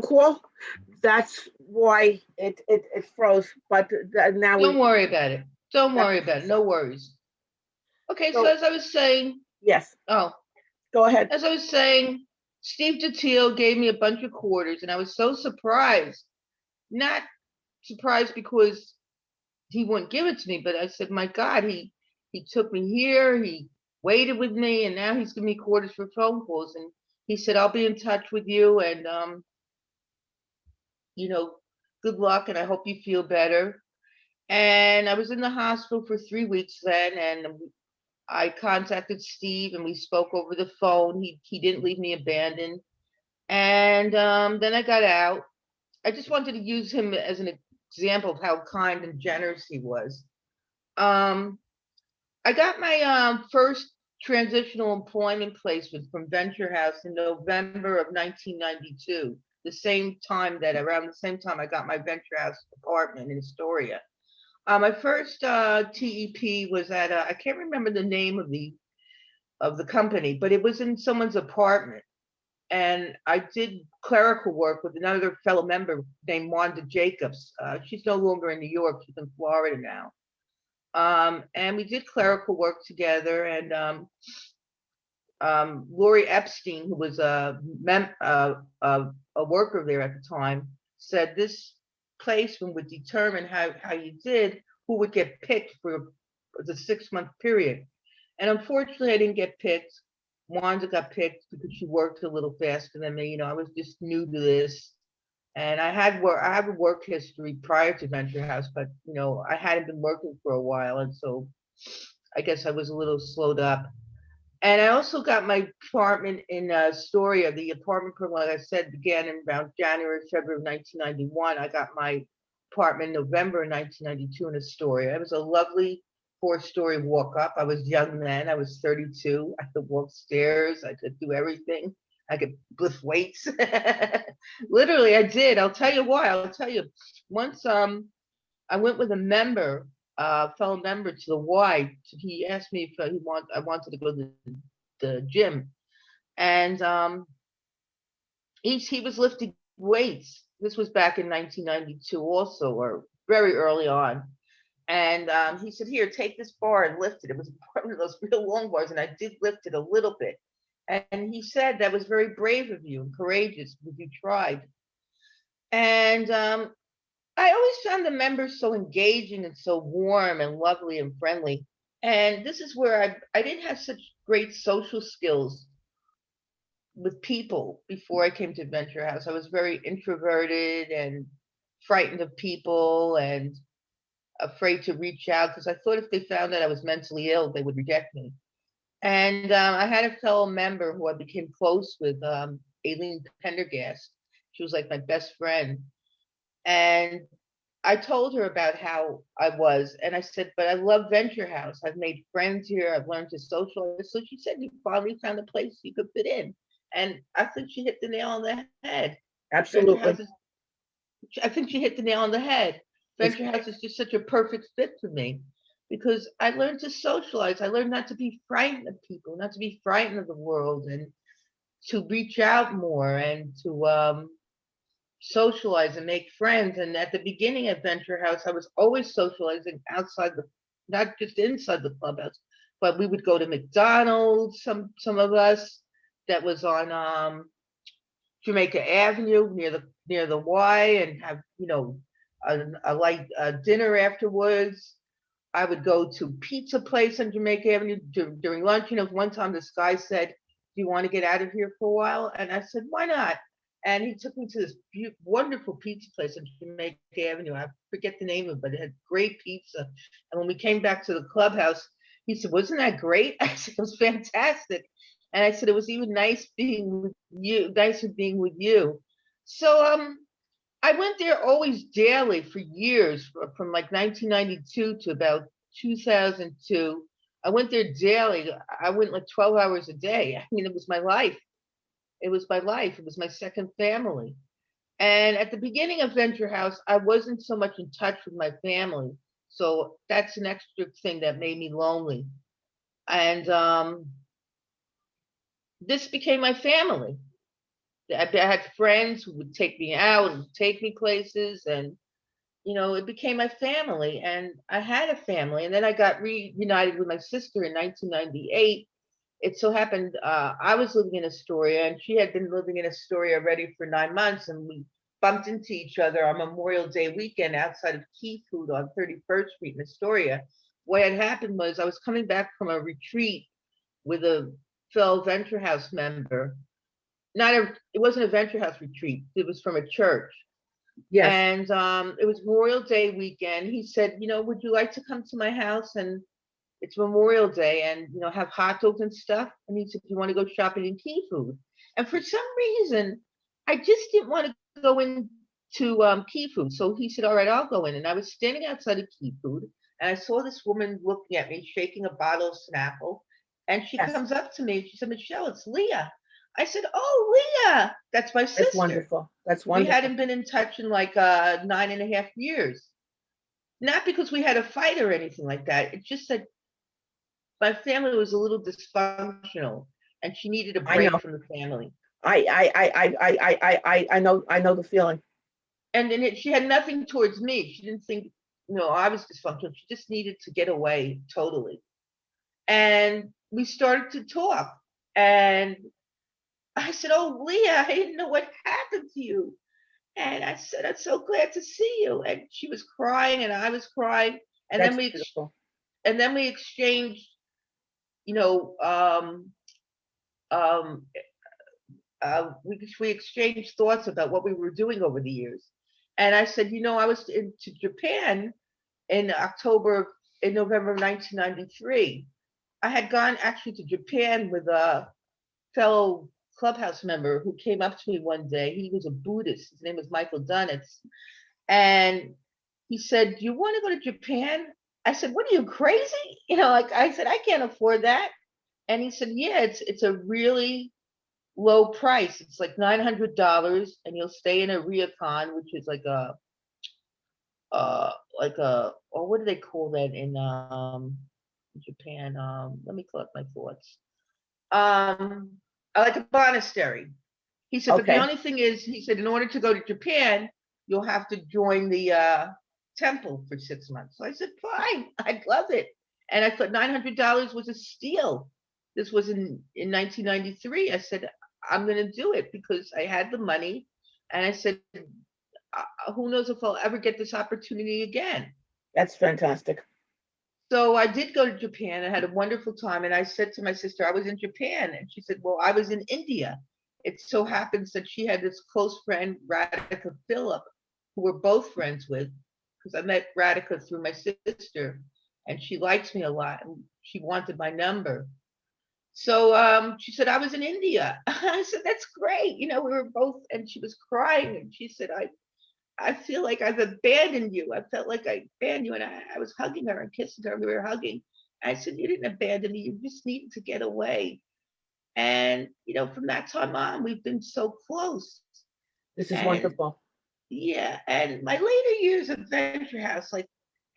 call. That's why it froze. But now Don't we worry about it. Don't back worry to about it. myself. No worries. Okay, so So as I was saying, yes, oh, go ahead. as I was saying, Steve DeTeal gave me a bunch of quarters, and I was so surprised. Not surprised because he wouldn't give it to me, but I said, my God, he took me here, he waited with me, and now he's giving me quarters for phone calls. And he said, I'll be in touch with you, and you know, good luck, and I hope you feel better. And I was in the hospital for 3 weeks then, and I contacted Steve, and we spoke over the phone. He didn't leave me abandoned. And then I got out. I just wanted to use him as an example of how kind and generous he was. Um, I got my first transitional employment placement from Venture House in November of 1992, the same time that around the same time I got my Venture House apartment in Astoria. My first TEP was at I can't remember the name of the company, but it was in someone's apartment, and I did clerical work with another fellow member named Wanda Jacobs. She's no longer in New York; she's in Florida now. And we did clerical work together. And Lori Epstein, who was a worker there at the time, said this placement would determine how you did, who would get picked for the 6 month period. And unfortunately, I didn't get picked. Wanda got picked because she worked a little faster than me. I was just new to this, and I have a work history prior to Venture House, but I hadn't been working for a while, and so I guess I was a little slowed up. And I also got my apartment in Astoria. The apartment program, like I said, began in around January, February of 1991. I got my apartment in November of 1992 in Astoria. It was a lovely 4-story walk up. I was young then. I was 32. I could walk stairs. I could do everything. I could lift weights. Literally, I did. I'll tell you why. I'll tell you. Once I went with a member, fellow member to the Y. He asked me if I wanted to go to the gym, and he was lifting weights. This was back in 1992, also, or very early on. And he said, "Here, take this bar and lift it." It was one of those real long bars, and I did lift it a little bit. And he said, "That was very brave of you and courageous because you tried." And I always found the members so engaging and so warm and lovely and friendly. And this is where I didn't have such great social skills with people before I came to Venture House. I was very introverted and frightened of people and afraid to reach out because I thought if they found that I was mentally ill, they would reject me. And I had a fellow member who I became close with, Aileen Pendergast. She was like my best friend. And I told her about how I was, and I said, "But I love Venture House. I've made friends here. I've learned to socialize." So she said, "You finally found a place you could fit in," and I think she hit the nail on the head. Venture House Absolutely. is, I think she hit the nail on the head. It's Venture House is just such a perfect fit for me because I learned to socialize. I learned not to be frightened of people, not to be frightened of the world, and to reach out more and to socialize and make friends. And at the beginning at Venture House, I was always socializing outside not just inside the clubhouse, but we would go to McDonald's. Some of us that was on Jamaica Avenue near the Y, and have a light dinner afterwards. I would go to pizza place on Jamaica Avenue during lunch. One time this guy said, "Do you want to get out of here for a while?" And I said, "Why not?" And he took me to this wonderful pizza place on Jamaica Avenue. I forget the name of it, but it had great pizza. And when we came back to the clubhouse, he said, "Wasn't that great?" I said, "It was fantastic." And I said, "It was even nicer being with you." So I went there always daily for years, from like 1992 to about 2002. I went there daily. I went like 12 hours a day. I mean, it was my life. It was my life. It was my second family. And at the beginning of Venture House, I wasn't so much in touch with my family. So that's an extra thing that made me lonely. And this became my family. I had friends who would take me out and take me places, and it became my family. And I had a family, and then I got reunited with my sister in 1998. It so happened I was living in Astoria, and she had been living in Astoria already for 9 months, and we bumped into each other on Memorial Day weekend outside of Key Food on 31st Street in Astoria. What had happened was I was coming back from a retreat with a fellow Venture House member. It wasn't a Venture House retreat. It was from a church. Yes. And it was Memorial Day weekend. He said, would you like to come to my house, and it's Memorial Day, and have hot dogs and stuff? And he said, do you want to go shopping in Key Food? And for some reason, I just didn't want to go into Key Food. So he said, all right, I'll go in. And I was standing outside of Key Food, and I saw this woman looking at me, shaking a bottle of Snapple. And she Yes. comes up to me and she said, Michelle, it's Leah. I said, oh, Leah, that's my That's sister. wonderful. That's We wonderful. hadn't been in touch in like 9.5 years. Not because we had a fight or anything like that. It just that my family was a little dysfunctional, and she needed a I know. break from the family. I know the feeling. And then she had nothing towards me. She didn't think, I was dysfunctional. She just needed to get away totally. And we started to talk. And I said, oh, Leah, I didn't know what happened to you. And I said, I'm so glad to see you. And she was crying, and I was crying. And That's then we beautiful. exchanged, you know, um, we exchanged thoughts about what we were doing over the years. And I said, I was to Japan in November of 1993. I had gone actually to Japan with a fellow clubhouse member who came up to me one day. He was a Buddhist. His name was Michael Dunitz. And he said, do you want to go to Japan? I said, what, are you crazy? Like I said, I can't afford that. And he said, yeah, it's a really low price. It's like $900, and you'll stay in a ryokan, which is or what do they call that in Japan? Let me collect my thoughts. Like a monastery. He said, but the Okay. only thing is, he said, in order to go to Japan, you'll have to join the temple for 6 months. So I said, fine, I'd love it. And I thought $900 was a steal. This was in 1993. I said, I'm going to do it because I had the money. And I said, who knows if I'll ever get this opportunity again. That's fantastic. So I did go to Japan. I had a wonderful time. And I said to my sister, I was in Japan. And she said, well, I was in India. It so happens that she had this close friend, Radhika Phillip, who we're both friends with, because I met Radhika through my sister, and she likes me a lot, and she wanted my number. So she said, I was in India. I said, that's great. We were both, and she was crying, and she said, I feel like I've abandoned you. I felt like I abandoned you. And I was hugging her and kissing her. We were hugging. I said, you didn't abandon me. You just needed to get away. And, from that time on, we've been so close. This is And wonderful. yeah, and my later years at Venture House, like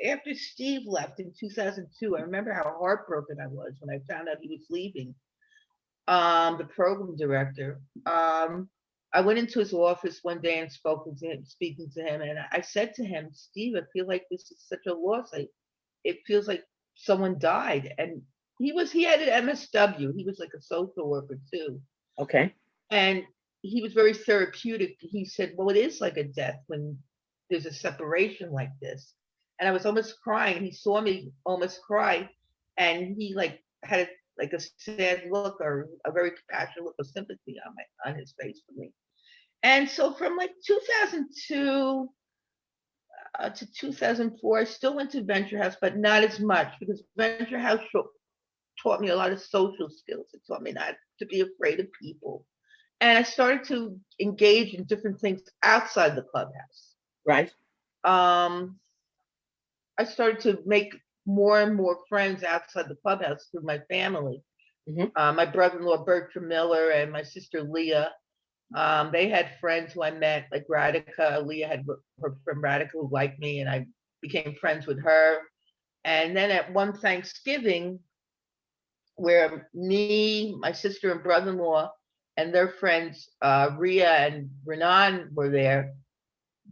after Steve left in 2002, I remember how heartbroken I was when I found out he was leaving, the program director. I went into his office one day and speaking to him, and I said to him, Steve, I feel like this is such a loss. It feels like someone died. And he had an MSW. He was like a social worker too. Okay. And he was very therapeutic. He said, well, it is like a death when there's a separation like this. And I was almost crying. He saw me almost cry, and he had a sad look, or a very compassionate look of sympathy on his face for me. And so from like 2002 to 2004, I still went to Venture House, but not as much, because Venture House taught me a lot of social skills. It taught me not to be afraid of people. And I started to engage in different things outside the clubhouse. Right. I started to make more and more friends outside the clubhouse through my family. Mm-hmm. My brother-in-law, Bertram Miller, and my sister, Leah. They had friends who I met, like Radhika. Leah had her friend Radhika who liked me, and I became friends with her. And then at one Thanksgiving, where me, my sister, and brother-in-law and their friends, Ria and Renan were there.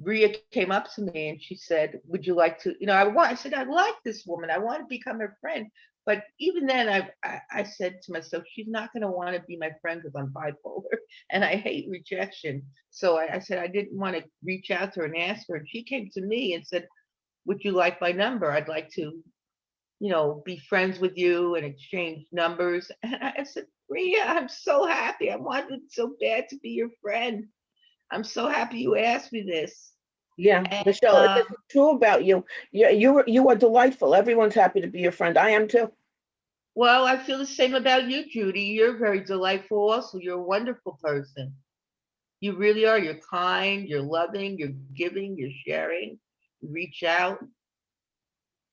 Ria came up to me and she said, "Would you like to?" I said, "I like this woman. I want to become her friend." But even then, I said to myself, she's not going to want to be my friend because I'm bipolar and I hate rejection. So I said I didn't want to reach out to her and ask her. And she came to me and said, "Would you like my number? I'd like to, be friends with you and exchange numbers." And I said, "Ria, I'm so happy. I wanted so bad to be your friend. I'm so happy you asked me this." Yeah, And Michelle, this is true about you. You are delightful. Everyone's happy to be your friend. I am too. well, I feel the same about you, Judy. You're very delightful also. You're a wonderful person. You really are. You're kind, you're loving, you're giving, you're sharing, you reach out.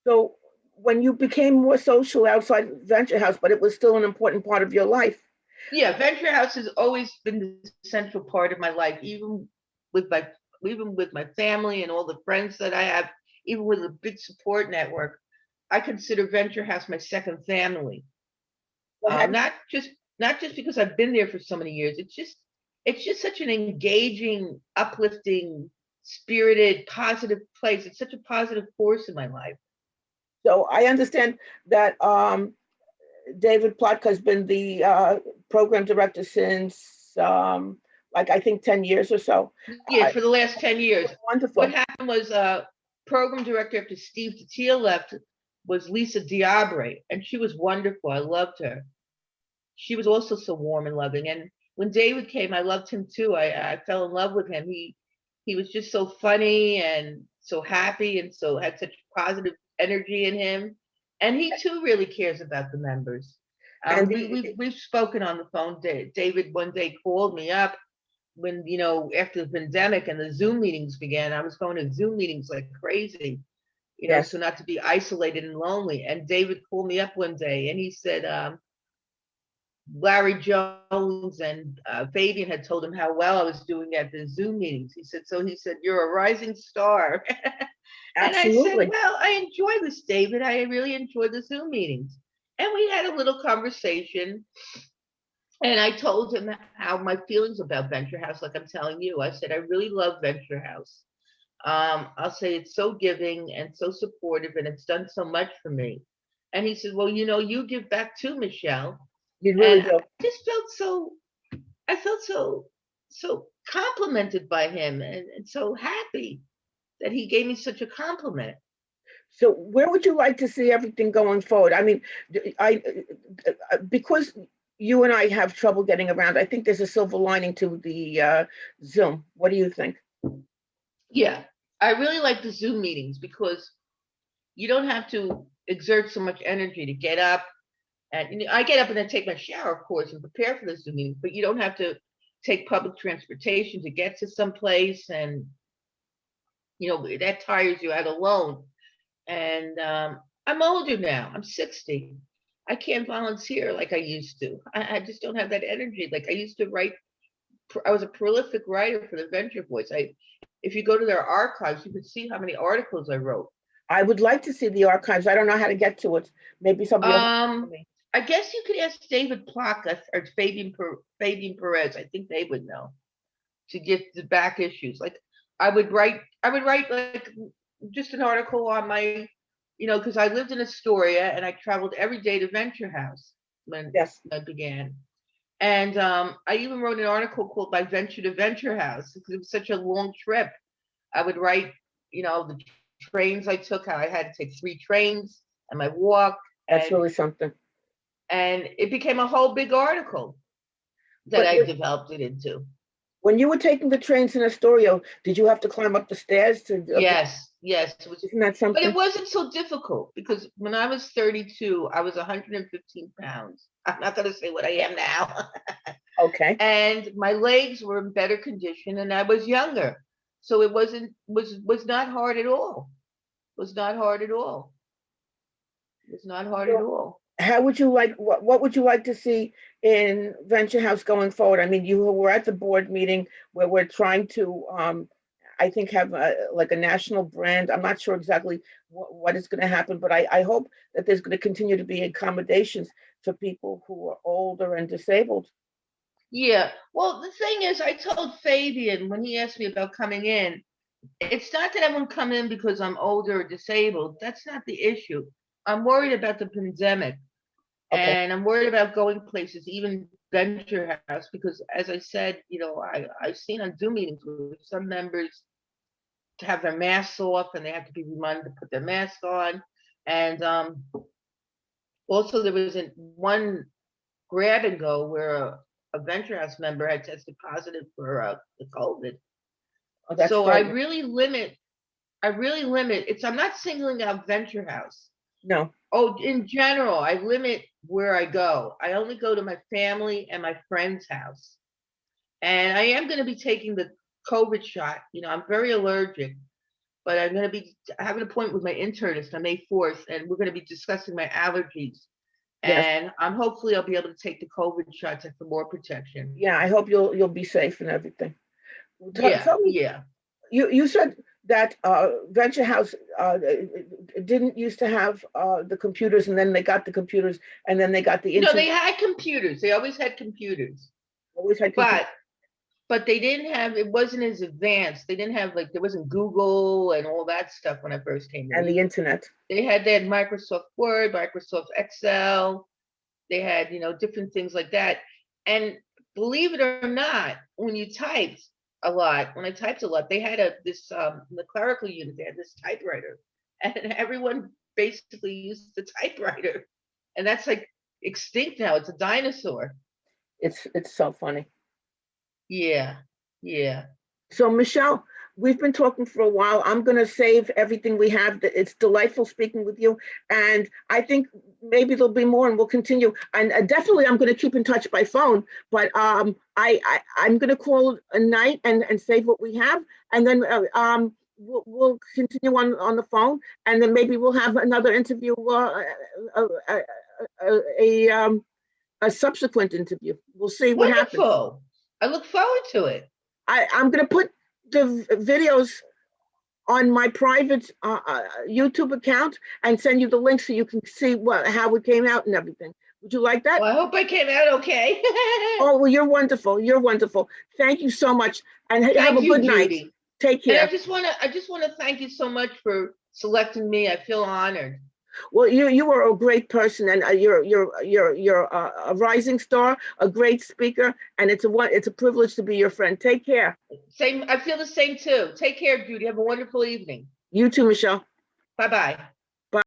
So when you became more social outside Venture House, but it was still an important part of your life. Yeah, Venture House has always been the central part of my life, with my even with my family and all the friends that I have, even with a big support network. I consider Venture House my second family. So how, Not just because I've been there for so many years. It's just such an engaging, uplifting, spirited, positive place. It's such a positive force in my life. so I understand that David Plotka has been the program director since like I think 10 years or so. Yeah, for the last 10 years. What Wonderful. happened was program director after Steve Tatia left was Lisa Diabre, and she was wonderful. I loved her. She was also so warm and loving. And when David came, I loved him too. I fell in love with him. He was just so funny and so happy and so had such positive energy in him. And he too really cares about the members. And We've spoken on the phone. David one day called me up when after the pandemic and the Zoom meetings began. I was going to Zoom meetings like crazy, yes, so not to be isolated and lonely. And David called me up one day and he said, Larry Jones and Fabian had told him how well I was doing at the Zoom meetings. He said, "You're a rising star." And I said, absolutely. "Well, I enjoy this, David. I really enjoy the Zoom meetings." And we had a little conversation. And I told him how my feelings about Venture House, like I'm telling you. I said, "I really love Venture House. I'll say it's so giving and so supportive, and it's done so much for me." And he said, "Well, you give back too, Michele." You really And I do. just felt so complimented by him, and so happy that he gave me such a compliment. So where would you like to see everything going forward? I mean, I because you and I have trouble getting around. I think there's a silver lining to the Zoom. What do you think? Yeah, I really like the Zoom meetings because you don't have to exert so much energy to get up. And I get up and then take my shower, of course, and prepare for the Zoom meeting, but you don't have to take public transportation to get to some place, and that tires you out alone. And I'm older now. I'm 60. I can't volunteer like I used to. I just don't have that energy. Like I used to write. I was a prolific writer for the Venture Voice. If you go to their archives, you can see how many articles I wrote. I would like to see the archives. I don't know how to get to it. Maybe somebody will help Um, me. I guess you could ask David Plaka or Fabian Perez. I think they would know to get the back issues. Like I would write like just an article on my, because I lived in Astoria and I traveled every day to Venture House when Yes, I began. And I even wrote an article called "My Venture to Venture House" because it was such a long trip. I would write, the trains I took, how I had to take 3 trains and my walk, that's and really something. and it became a whole big article that But I developed it into. when you were taking the trains in Astoria, did you have to climb up the stairs to? Yes, yes, it was, Isn't that but it something? wasn't so difficult because when I was 32, I was 115 pounds. I'm not going to say what I am now. Okay. And my legs were in better condition and I was younger. So it was not hard at all. Was not hard at all. Was not hard at So all. how would you like, what would you like to see in Venture House going forward? I mean, you were at the board meeting where we're trying to, I think, have like a national brand. I'm not sure exactly what is going to happen, but I hope that there's going to continue to be accommodations for people who are older and disabled. Yeah. Well, the thing is, I told Fabian when he asked me about coming in, it's not that I won't come in because I'm older or disabled. That's not the issue. I'm worried about the pandemic, Okay, and I'm worried about going places, even Venture House, because as I said, I've seen on Zoom meetings with some members to have their masks off and they have to be reminded to put their mask on. And also there was one grab and go where a Venture House member had tested positive for the COVID. oh, that's So I frightening. really limit. I really limit. I'm not singling out Venture House. No, Oh, in general, I limit where I go. I only go to my family and my friend's house. And I am going to be taking the COVID shot. I'm very allergic, but I'm going to be having an appointment with my internist on May 4th, and we're going to be discussing my allergies. yes, And hopefully I'll be able to take the COVID shots for more protection. yeah. I hope you'll be safe and everything. Yeah, Tell me, yeah. you said that Venture House didn't used to have the computers, and then they got the computers, and then they got the No, they internet. had computers. They always had computers, Always had computers. but they didn't have. It wasn't as advanced. They didn't have there wasn't Google and all that stuff when I first came there. And the internet. They had Microsoft Word, Microsoft Excel. They had different things like that. And believe it or not, when you typed a lot, when I typed a lot, they had this in the clerical unit. They had this typewriter, and everyone basically used the typewriter, and that's like extinct now. It's a dinosaur. It's so funny. Yeah, yeah. So, Michelle, we've been talking for a while. I'm going to save everything we have. It's delightful speaking with you. And I think maybe there'll be more and we'll continue. And definitely, I'm going to keep in touch by phone. But I'm going to call a night and save what we have. And then we'll continue on the phone. And then maybe we'll have another interview, a subsequent interview. We'll see what happens. Wonderful. I look forward to it. I'm going to put the videos on my private YouTube account and send you the link so you can see how it came out and everything. Would you like that? Well, I hope I came out okay. Oh, well, you're wonderful. You're wonderful. Thank you so much, and have Thank a you, good night. Judy. Take And care. I just want to thank you so much for selecting me. I feel honored. Well, you are a great person, and you're a rising star, a great speaker, and it's a privilege to be your friend. Take care. Same. I feel the same too. Take care, Judy. Have a wonderful evening. You too, Michelle. Bye bye.